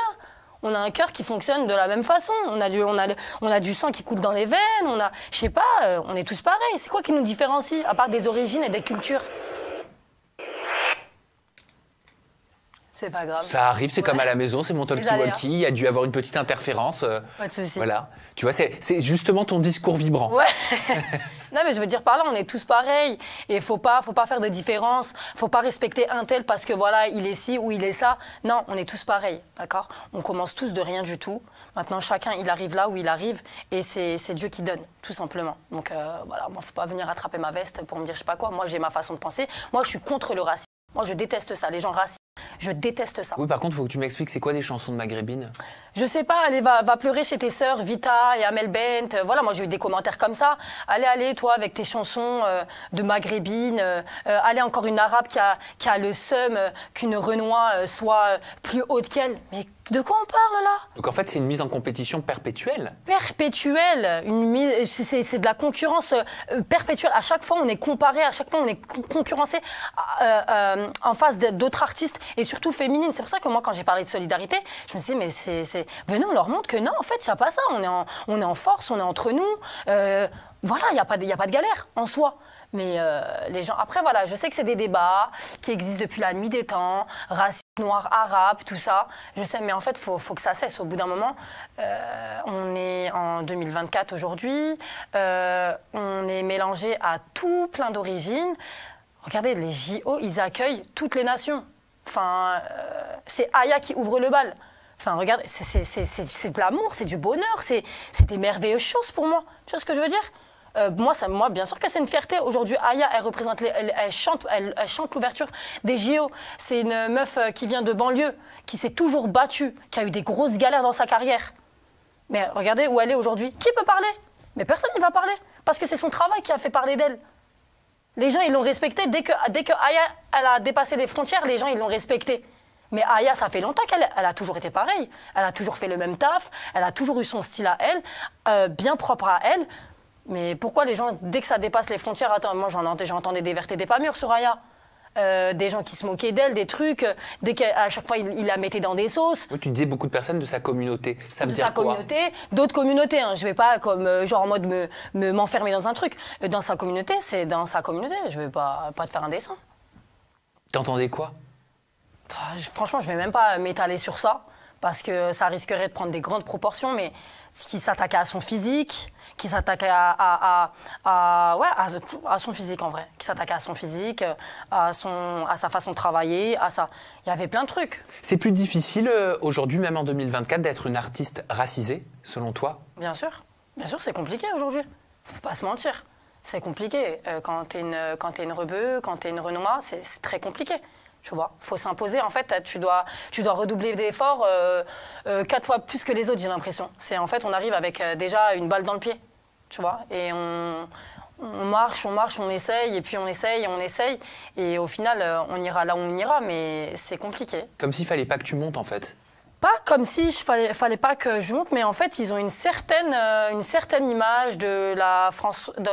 On a un cœur qui fonctionne de la même façon. On a du sang qui coule dans les veines. Je sais pas, on est tous pareils. C'est quoi qui nous différencie, à part des origines et des cultures? C'est pas grave. Ça arrive, c'est comme à la maison, c'est mon talkie-walkie, il y a dû avoir une petite interférence. Pas de souci. Voilà. Tu vois, c'est justement ton discours vibrant. Ouais. Non, mais je veux dire par là, on est tous pareils. Et faut pas faire de différence. Faut pas respecter un tel parce que voilà, il est ci ou il est ça. Non, on est tous pareils, d'accord? On commence tous de rien du tout. Maintenant, chacun, il arrive là où il arrive. Et c'est Dieu qui donne, tout simplement. Donc voilà, moi, faut pas venir attraper ma veste pour me dire je sais pas quoi. Moi, j'ai ma façon de penser. Moi, je suis contre le racisme. Moi, je déteste ça, les gens racistes. Je déteste ça. Oui, par contre, il faut que tu m'expliques, c'est quoi des chansons de maghrébine? Je sais pas, allez, va pleurer chez tes sœurs, Vita et Amel Bent. Voilà, moi j'ai eu des commentaires comme ça. Allez, toi, avec tes chansons de maghrébine. Allez, encore une arabe qui a le seum qu'une Renoir soit plus haute qu'elle. Mais de quoi on parle là? Donc en fait, c'est une mise en compétition perpétuelle? Perpétuelle. C'est de la concurrence perpétuelle. À chaque fois, on est comparé, à chaque fois, on est concurrencé en face d'autres artistes et surtout féminines. C'est pour ça que moi, quand j'ai parlé de solidarité, je me disais, mais venez, on leur montre que non, en fait, il n'y a pas ça. On est en force, on est entre nous. Voilà, il n'y a pas de galère en soi. Mais les gens... Après, voilà, je sais que c'est des débats qui existent depuis la nuit des temps, racisme, noir, arabe, tout ça. Je sais, mais en fait, faut que ça cesse. Au bout d'un moment, on est en 2024 aujourd'hui. On est mélangé à tout plein d'origines. Regardez, les JO, ils accueillent toutes les nations. Enfin, c'est Aya qui ouvre le bal. Enfin, regarde, c'est de l'amour, c'est du bonheur, c'est des merveilleuses choses pour moi. Tu vois ce que je veux dire? Moi, bien sûr que c'est une fierté. Aujourd'hui, Aya, elle représente, elle chante l'ouverture des JO. C'est une meuf qui vient de banlieue, qui s'est toujours battue, qui a eu des grosses galères dans sa carrière. Mais regardez où elle est aujourd'hui. Qui peut parler? Mais personne n'y va parler, parce que c'est son travail qui a fait parler d'elle. Les gens, ils l'ont respectée. Dès que Aya, elle a dépassé les frontières, les gens, ils l'ont respectée. Mais Aya, ça fait longtemps elle a toujours été pareille. Elle a toujours fait le même taf, elle a toujours eu son style à elle, bien propre à elle. Mais pourquoi les gens, dès que ça dépasse les frontières, attends, moi j'entendais des vertes et des pas mûres sur Aya. Des gens qui se moquaient d'elle, des trucs, dès qu'à chaque fois il la mettait dans des sauces. Oui, tu disais beaucoup de personnes de sa communauté. Ça veut De dire sa quoi? communauté, d'autres communautés. Hein. Je vais pas comme genre en mode m'enfermer dans un truc. Dans sa communauté, c'est dans sa communauté. Je vais pas te faire un dessin. T'entendais quoi? Franchement, je vais même pas m'étaler sur ça parce que ça risquerait de prendre des grandes proportions. Mais ce qui s'attaquait à son physique, qui s'attaquait à son physique en vrai, qui s'attaquait à son physique, à sa façon de travailler, il y avait plein de trucs. C'est plus difficile aujourd'hui, même en 2024, d'être une artiste racisée, selon toi? Bien sûr, c'est compliqué aujourd'hui. Faut pas se mentir, c'est compliqué. Quand t'es une rebeu, quand t'es une renommée, c'est très compliqué. Tu vois, faut s'imposer. En fait, tu dois redoubler d'efforts 4 fois plus que les autres, j'ai l'impression. En fait, on arrive avec déjà une balle dans le pied, tu vois. Et on marche, on essaye, et puis on essaye, et au final, on ira là où on ira, mais c'est compliqué. Comme s'il fallait pas que tu montes, en fait. Pas comme si fallait pas que je monte, mais en fait, ils ont une certaine image de la France, de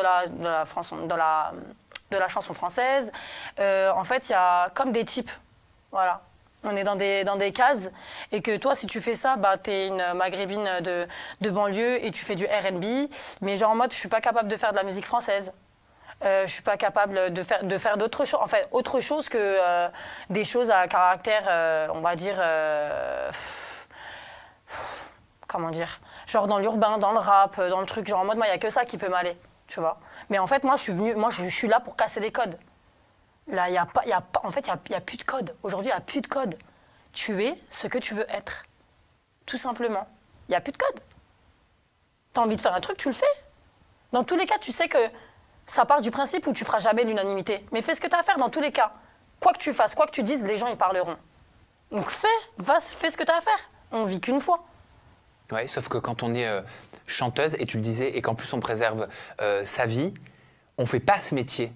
la chanson française. En fait, il y a comme des types. Voilà. On est dans des cases. Et que toi, si tu fais ça, bah, tu es une maghrébine de banlieue et tu fais du R&B. Mais genre en mode, je suis pas capable de faire de la musique française. Je suis pas capable de faire d'autres choses. En fait, autre chose que des choses à caractère, on va dire... comment dire? Genre dans l'urbain, dans le rap, dans le truc. Genre en mode, moi, il n'y a que ça qui peut m'aller. Tu vois. Mais en fait, moi, je suis là pour casser les codes. Là, en fait, il n'y a plus de code. Aujourd'hui, il n'y a plus de code. Tu es ce que tu veux être. Tout simplement. Il n'y a plus de code. Tu as envie de faire un truc, tu le fais. Dans tous les cas, tu sais que ça part du principe où tu ne feras jamais l'unanimité. Mais fais ce que tu as à faire dans tous les cas. Quoi que tu fasses, quoi que tu dises, les gens, ils parleront. Donc fais ce que tu as à faire. On vit qu'une fois. Ouais, sauf que quand on est chanteuse, et tu le disais, et qu'en plus on préserve sa vie, on fait pas ce métier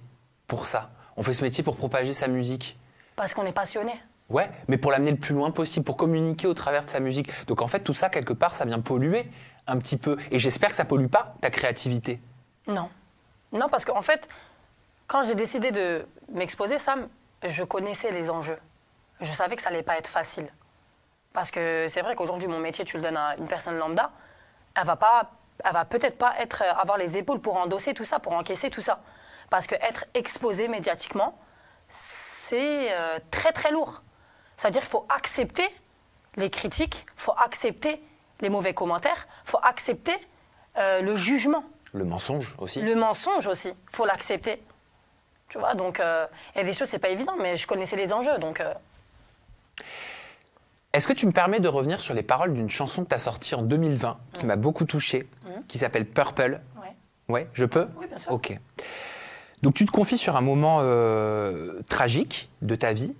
pour ça. On fait ce métier pour propager sa musique. Parce qu'on est passionné. Ouais, mais pour l'amener le plus loin possible, pour communiquer au travers de sa musique. Donc en fait, tout ça, quelque part, ça vient polluer un petit peu. Et j'espère que ça pollue pas ta créativité. Non. Non, parce qu'en fait, quand j'ai décidé de m'exposer, Sam, je connaissais les enjeux. Je savais que ça allait pas être facile. Parce que c'est vrai qu'aujourd'hui, mon métier, tu le donnes à une personne lambda, elle va peut-être pas avoir les épaules pour endosser tout ça, pour encaisser tout ça. Parce qu'être exposé médiatiquement, c'est très très lourd. C'est-à-dire qu'il faut accepter les critiques, il faut accepter les mauvais commentaires, il faut accepter le jugement. Le mensonge aussi. Le mensonge aussi, il faut l'accepter. Tu vois, donc il y a des choses, c'est pas évident, mais je connaissais les enjeux, donc... Est-ce que tu me permets de revenir sur les paroles d'une chanson que tu as sortie en 2020, qui m'a beaucoup touché, qui s'appelle Purple? Ouais. Ouais, je peux? Oui, bien sûr. Ok. Donc tu te confies sur un moment tragique de ta vie,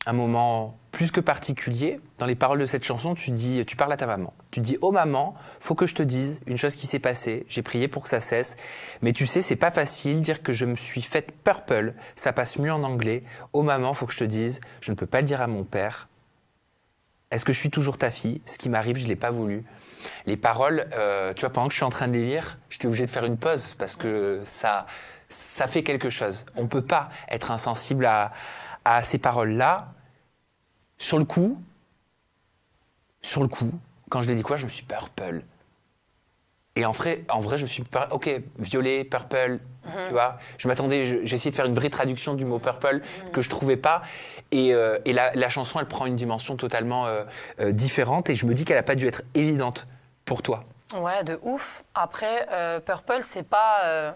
un moment plus que particulier. Dans les paroles de cette chanson, tu parles à ta maman. Tu dis: oh maman, faut que je te dise une chose qui s'est passée. J'ai prié pour que ça cesse, mais tu sais, c'est pas facile dire que je me suis faite purple. Ça passe mieux en anglais. Oh maman, faut que je te dise, je ne peux pas le dire à mon père. Est-ce que je suis toujours ta fille? Ce qui m'arrive, je l'ai pas voulu. Les paroles, tu vois, pendant que je suis en train de les lire, j'étais obligé de faire une pause parce que ça fait quelque chose. On ne peut pas être insensible à ces paroles-là. Sur le coup, quand je l'ai dit quoi, je me suis purple. Et en vrai, je me suis dit, ok, violet, purple, tu vois. Je m'attendais, j'ai essayé de faire une vraie traduction du mot purple que je trouvais pas. Et la chanson, elle prend une dimension totalement différente. Et je me dis qu'elle n'a pas dû être évidente pour toi. Ouais, de ouf. Après, Purple, c'est pas...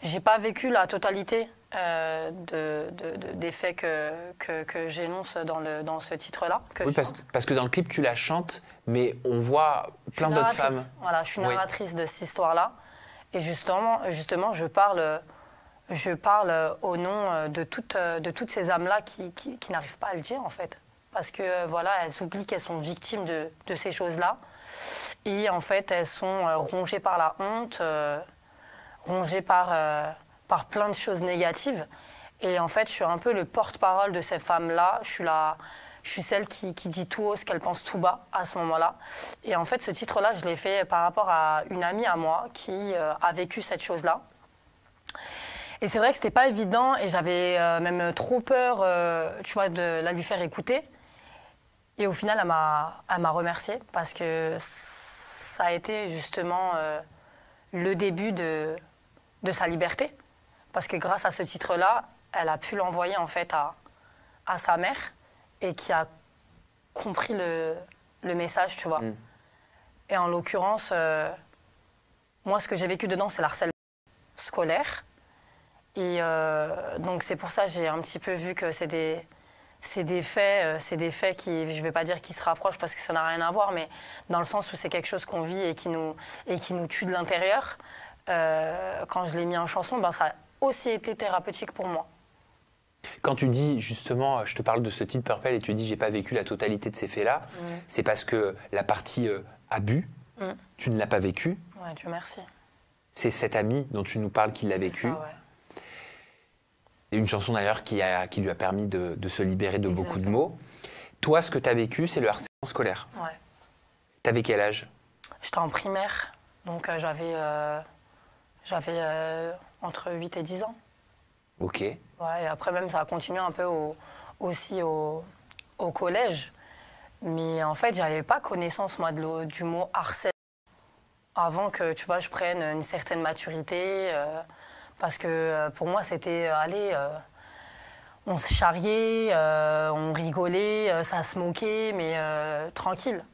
j'ai pas vécu la totalité des faits que j'énonce dans ce titre-là. Oui, parce que dans le clip, tu la chantes, mais on voit plein d'autres femmes. Voilà, je suis narratrice de cette histoire-là. Et justement, je parle au nom de toutes ces âmes-là qui n'arrivent pas à le dire, en fait. Parce que, voilà, elles oublient qu'elles sont victimes de ces choses-là. Et en fait, elles sont rongées par la honte, rongées par plein de choses négatives. Et en fait, je suis un peu le porte-parole de ces femmes-là. Je Je suis celle qui dit tout haut ce qu'elle pense tout bas à ce moment-là. Et en fait, ce titre-là, je l'ai fait par rapport à une amie à moi qui a vécu cette chose-là. Et c'est vrai que c'était pas évident et j'avais même trop peur, tu vois, de la lui faire écouter. Et au final, elle m'a remerciée parce que ça a été justement le début de sa liberté. Parce que grâce à ce titre-là, elle a pu l'envoyer en fait à sa mère et qui a compris le message, tu vois. Et en l'occurrence, moi, ce que j'ai vécu dedans, c'est l'harcèlement scolaire. Et donc, c'est pour ça que j'ai un petit peu vu que c'est des faits qui, je ne vais pas dire qui se rapprochent parce que ça n'a rien à voir, mais dans le sens où c'est quelque chose qu'on vit et qui nous tue de l'intérieur. Quand je l'ai mis en chanson, ben, ça a aussi été thérapeutique pour moi. Quand tu dis, justement, je te parle de ce titre Purple et tu dis j'ai pas vécu la totalité de ces faits-là, c'est parce que la partie abus, tu ne l'as pas vécu. Ouais, Dieu merci. C'est cette amie dont tu nous parles qui l'a vécu. Ça, ouais. Et une chanson d'ailleurs qui lui a permis de se libérer de beaucoup de Exactement. mots. Toi, ce que tu as vécu, c'est le harcèlement scolaire. Ouais. T'avais quel âge? J'étais en primaire, donc j'avais entre 8 et 10 ans. Ok. Ouais, et après même, ça a continué un peu aussi au collège. Mais en fait, j'avais pas connaissance, moi, du mot harcèlement avant que, tu vois, je prenne une certaine maturité. Parce que pour moi, c'était, on se charriait, on rigolait, ça se moquait, mais tranquille.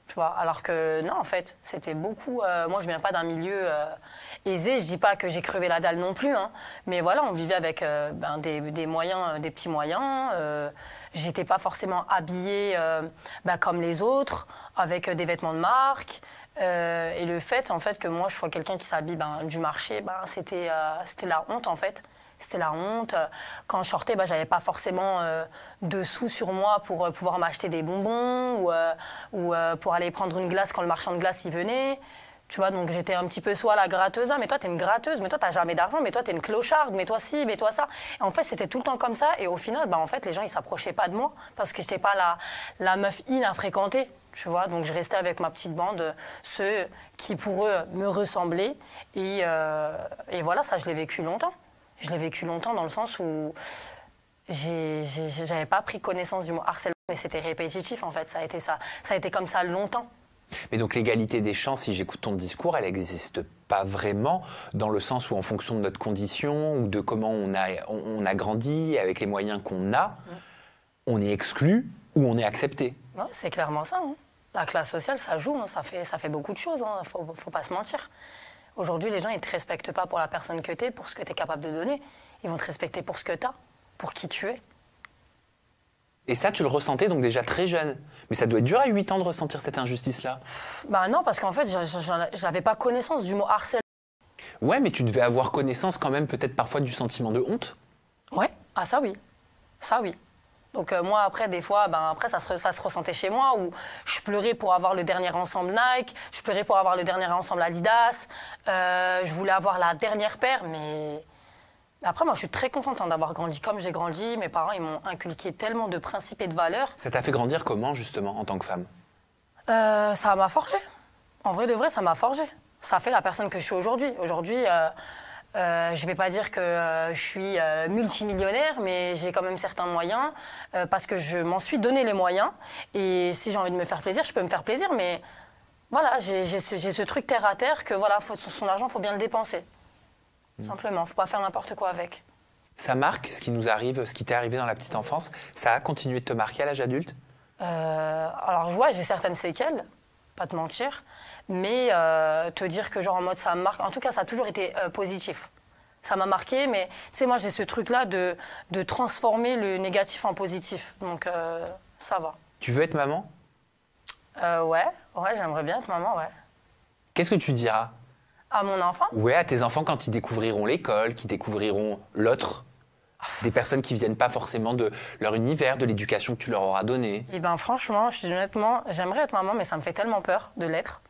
Tu vois, alors que non, en fait, c'était beaucoup. Moi, je viens pas d'un milieu aisé. Je dis pas que j'ai crevé la dalle non plus, hein, mais voilà, on vivait avec des moyens, des petits moyens. J'étais pas forcément habillée comme les autres, avec des vêtements de marque. Et le fait, en fait, que moi, je sois quelqu'un qui s'habille du marché, c'était la honte, en fait. C'était la honte. Quand je sortais, j'avais pas forcément de sous sur moi pour pouvoir m'acheter des bonbons ou pour aller prendre une glace quand le marchand de glace y venait. Tu vois, donc j'étais un petit peu soit la gratteuse, mais toi, t'es une gratteuse, mais toi, t'as jamais d'argent, mais toi, t'es une clocharde, mais toi, ci, mais toi, ça. Et en fait, c'était tout le temps comme ça. Et au final, en fait, les gens, ils s'approchaient pas de moi parce que j'étais pas la meuf in à fréquenter. Tu vois, donc je restais avec ma petite bande, ceux qui, pour eux, me ressemblaient. Et voilà, ça, je l'ai vécu longtemps. Je l'ai vécu longtemps dans le sens où j'avais pas pris connaissance du mot harcèlement, mais c'était répétitif en fait. Ça a été ça. Ça a été comme ça longtemps. Mais donc l'égalité des chances, si j'écoute ton discours, elle n'existe pas vraiment dans le sens où en fonction de notre condition ou de comment on a grandi, avec les moyens qu'on a, on est exclu ou on est accepté. Ouais, c'est clairement ça. Hein. La classe sociale, ça joue, hein, ça fait beaucoup de choses. Hein, faut pas se mentir. Aujourd'hui, les gens, ils ne te respectent pas pour la personne que tu es, pour ce que tu es capable de donner. Ils vont te respecter pour ce que tu as, pour qui tu es. Et ça, tu le ressentais donc déjà très jeune. Mais ça doit être dur à 8 ans de ressentir cette injustice-là. Non, parce qu'en fait, j'avais pas connaissance du mot harcèlement. Ouais, mais tu devais avoir connaissance quand même peut-être parfois du sentiment de honte. Ouais, ah ça oui. Ça oui. Donc moi, après, des fois, après, ça se ressentait chez moi, où je pleurais pour avoir le dernier ensemble Nike, je pleurais pour avoir le dernier ensemble Adidas, je voulais avoir la dernière paire, mais après, moi, je suis très contente d'avoir grandi comme j'ai grandi. Mes parents, ils m'ont inculqué tellement de principes et de valeurs. Ça t'a fait grandir comment, justement, en tant que femme? Ça m'a forgé. En vrai de vrai, ça m'a forgé. Ça a fait la personne que je suis aujourd'hui. Aujourd'hui, je ne vais pas dire que je suis multimillionnaire, mais j'ai quand même certains moyens parce que je m'en suis donné les moyens. Et si j'ai envie de me faire plaisir, je peux me faire plaisir. Mais voilà, j'ai ce truc terre à terre que voilà, son argent, il faut bien le dépenser. Simplement, il ne faut pas faire n'importe quoi avec. Ça marque ce qui nous arrive, ce qui t'est arrivé dans la petite enfance? Ça a continué de te marquer à l'âge adulte? Alors, ouais, j'ai certaines séquelles, pas te mentir. Mais te dire que genre en mode ça me marque, en tout cas ça a toujours été positif. Ça m'a marqué, mais tu sais moi j'ai ce truc-là de transformer le négatif en positif, donc ça va. Tu veux être maman? Ouais, j'aimerais bien être maman, ouais. Qu'est-ce que tu diras à mon enfant? Ouais, à tes enfants quand ils découvriront l'école, qu'ils découvriront l'autre, des personnes qui viennent pas forcément de leur univers, de l'éducation que tu leur auras donnée. Eh ben franchement, je dis honnêtement, j'aimerais être maman, mais ça me fait tellement peur de l'être.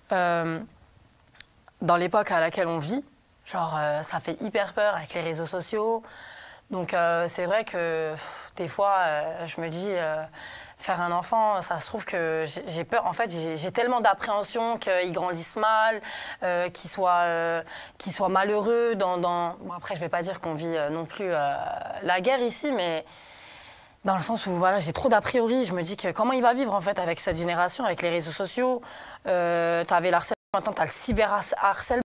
Dans l'époque à laquelle on vit, genre ça fait hyper peur avec les réseaux sociaux. Donc c'est vrai que des fois, je me dis, faire un enfant, ça se trouve que j'ai peur. En fait, j'ai tellement d'appréhension qu'il grandisse mal, qu'il soit malheureux. Bon, après, je ne vais pas dire qu'on vit non plus la guerre ici, mais dans le sens où voilà, j'ai trop d'a priori. Je me dis que comment il va vivre en fait avec cette génération, avec les réseaux sociaux. Tu avais l'harcèlement, maintenant tu as le cyberharcèlement.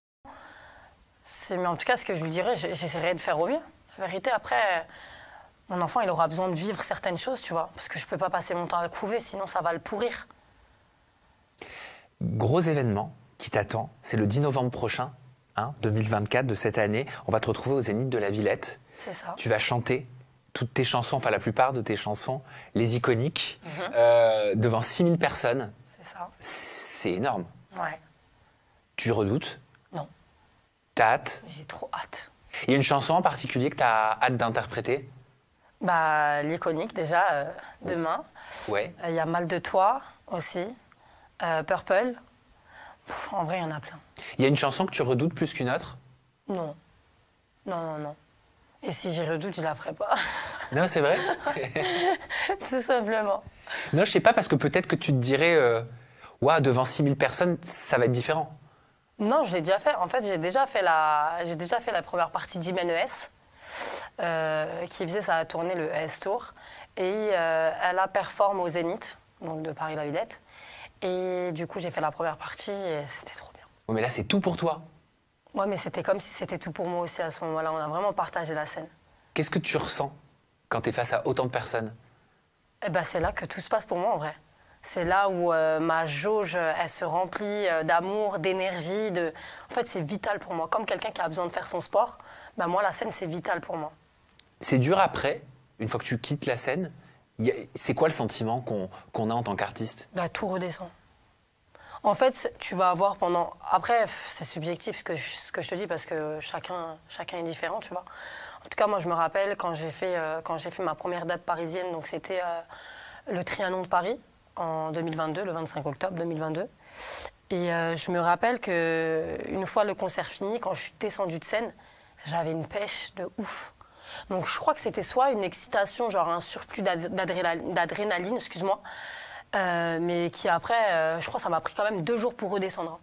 Mais en tout cas, ce que je lui dirais, j'essaierai de faire au mieux. La vérité, après, mon enfant, il aura besoin de vivre certaines choses, tu vois. Parce que je ne peux pas passer mon temps à le couver, sinon ça va le pourrir. Gros événement qui t'attend, c'est le 10 novembre prochain, 2024 de cette année. On va te retrouver au Zénith de la Villette. C'est ça. Tu vas chanter toutes tes chansons, enfin la plupart de tes chansons, les iconiques, devant 6000 personnes. C'est ça. C'est énorme. Ouais. Tu redoutes? Non. T'as hâte? J'ai trop hâte. Il y a une chanson en particulier que t'as hâte d'interpréter? Bah, l'iconique déjà, demain. Ouais. Il y a Mal de toi aussi. Purple. En vrai, il y en a plein. Il y a une chanson que tu redoutes plus qu'une autre? Non. Non. Et si j'y redoute, je la ferai pas. Non, c'est vrai? Tout simplement. Non, je sais pas, parce que peut-être que tu te dirais, ouah, devant 6000 personnes, ça va être différent. Non, je l'ai déjà fait. En fait, j'ai déjà fait la première partie d'Imen ES, qui faisait sa tournée, le ES Tour. Et elle a performé au Zénith, donc de Paris-La Villette. Et du coup, j'ai fait la première partie et c'était trop bien. Oh, mais là, c'est tout pour toi. Ouais, mais c'était comme si c'était tout pour moi aussi à ce moment-là. On a vraiment partagé la scène. Qu'est-ce que tu ressens quand tu es face à autant de personnes? Eh ben, c'est là que tout se passe pour moi, en vrai. C'est là où ma jauge, elle se remplit d'amour, d'énergie. En fait, c'est vital pour moi. Comme quelqu'un qui a besoin de faire son sport, ben moi, la scène, c'est vital pour moi. C'est dur après, une fois que tu quittes la scène, c'est quoi le sentiment qu'on a en tant qu'artiste? Ben, tout redescend. En fait, tu vas avoir pendant... Après, c'est subjectif ce que je te dis parce que chacun est différent, tu vois. En tout cas, moi, je me rappelle quand j'ai fait ma première date parisienne, donc c'était le Trianon de Paris en 2022, le 25 octobre 2022. Et je me rappelle qu'une fois le concert fini, quand je suis descendue de scène, j'avais une pêche de ouf. Donc je crois que c'était soit une excitation, genre un surplus d'adrénaline, excuse-moi, mais qui après, je crois que ça m'a pris quand même 2 jours pour redescendre.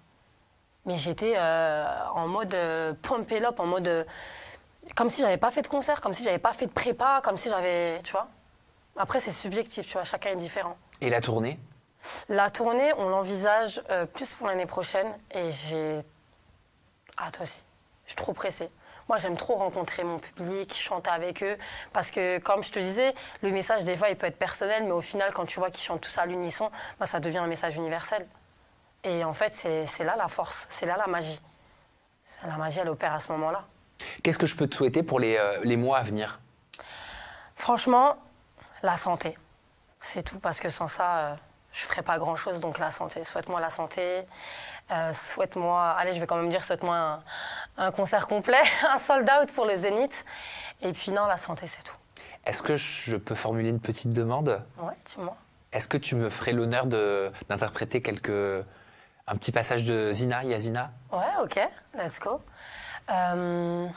Mais j'étais en mode pump it up, en mode... comme si j'avais pas fait de concert, comme si j'avais pas fait de prépa, comme si j'avais... Tu vois. Après, c'est subjectif, tu vois, chacun est différent. Et la tournée? La tournée, on l'envisage plus pour l'année prochaine et j'ai hâte aussi. Je suis trop pressée. Moi, j'aime trop rencontrer mon public, chanter avec eux, parce que, comme je te disais, le message, des fois, il peut être personnel, mais au final, quand tu vois qu'ils chantent tous à l'unisson, bah, ça devient un message universel. Et en fait, c'est là la force, c'est là la magie. La magie, elle opère à ce moment-là. Qu'est-ce que je peux te souhaiter pour les mois à venir? Franchement, la santé. C'est tout, parce que sans ça, je ne ferais pas grand-chose. Donc la santé, souhaite-moi la santé. Souhaite-moi, allez, je vais quand même dire, souhaite-moi un concert complet, un sold-out pour le Zénith. Et puis non, la santé, c'est tout. Est-ce que je peux formuler une petite demande? Ouais, dis-moi. Est-ce que tu me ferais l'honneur d'interpréter un petit passage de Zina, Yazina? Ouais, ok, let's go. Alors,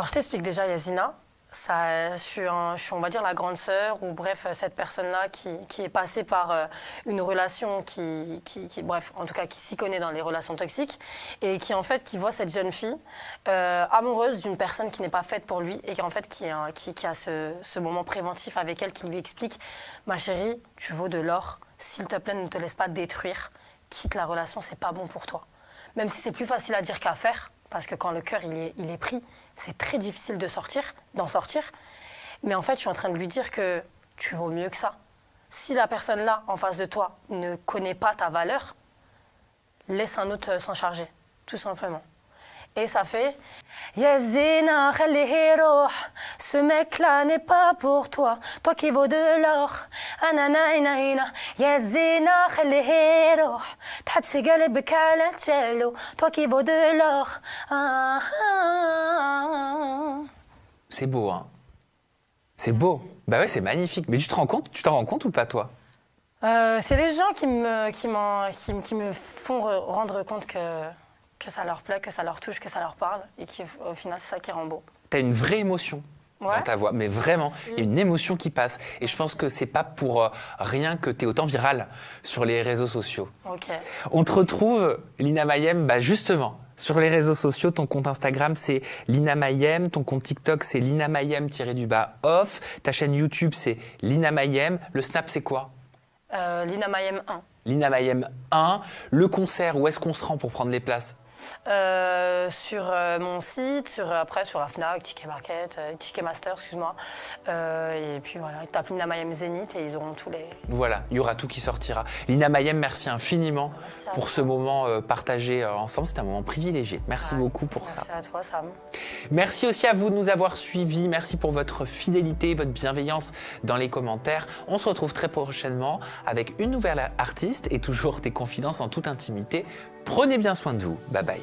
je t'explique déjà, Yazina. Je suis, on va dire, la grande sœur, ou bref, cette personne-là qui est passée par une relation bref, en tout cas, qui s'y connaît dans les relations toxiques, et qui, en fait, qui voit cette jeune fille amoureuse d'une personne qui n'est pas faite pour lui, et qui, en fait, qui a ce moment préventif avec elle, qui lui explique « Ma chérie, tu vaux de l'or, s'il te plaît, ne te laisse pas détruire, quitte la relation, c'est pas bon pour toi. » Même si c'est plus facile à dire qu'à faire, parce que quand le cœur il est pris, c'est très difficile d'en sortir. Mais en fait, je suis en train de lui dire que tu vaux mieux que ça. Si la personne là, en face de toi, ne connaît pas ta valeur, laisse un autre s'en charger, tout simplement. Et ça fait Yazina, khallihi roh, ce mec-là n'est pas pour toi, toi qui vaux de l'or. Ananainaina, Yazina, khallihi roh, t'habsi qalbik ala tjallo, toi qui vaux de l'or. C'est beau, hein? C'est beau. Bah ouais, c'est magnifique. Mais tu t'en rends compte ou pas, toi? C'est les gens qui me font rendre compte que ça leur plaît, que ça leur touche, que ça leur parle, et qui, au final, c'est ça qui rend beau. T'as une vraie émotion dans ta voix. Mais vraiment, il y a une émotion qui passe. Et je pense que c'est pas pour rien que tu es autant virale sur les réseaux sociaux. Ok. On te retrouve, Lina Mayem, justement, sur les réseaux sociaux. Ton compte Instagram, c'est Lina Mayem. Ton compte TikTok, c'est Lina Mayem-off. Ta chaîne YouTube, c'est Lina Mayem. Le Snap, c'est quoi? Lina Mayem 1. Lina Mayem 1. Le concert, où est-ce qu'on se rend pour prendre les places? Sur mon site, après sur la Fnac, Ticketmaster, excuse-moi. Et puis voilà, ils tapent Lina Mayem Zénith et ils auront tous les... Voilà, il y aura tout qui sortira. Lina Mayem, merci infiniment pour ce moment partagé ensemble. C'était un moment privilégié. Merci beaucoup pour ça. Merci à toi, Sam. Merci aussi à vous de nous avoir suivis. Merci pour votre fidélité, votre bienveillance dans les commentaires. On se retrouve très prochainement avec une nouvelle artiste et toujours des confidences en toute intimité. Prenez bien soin de vous. Bye bye.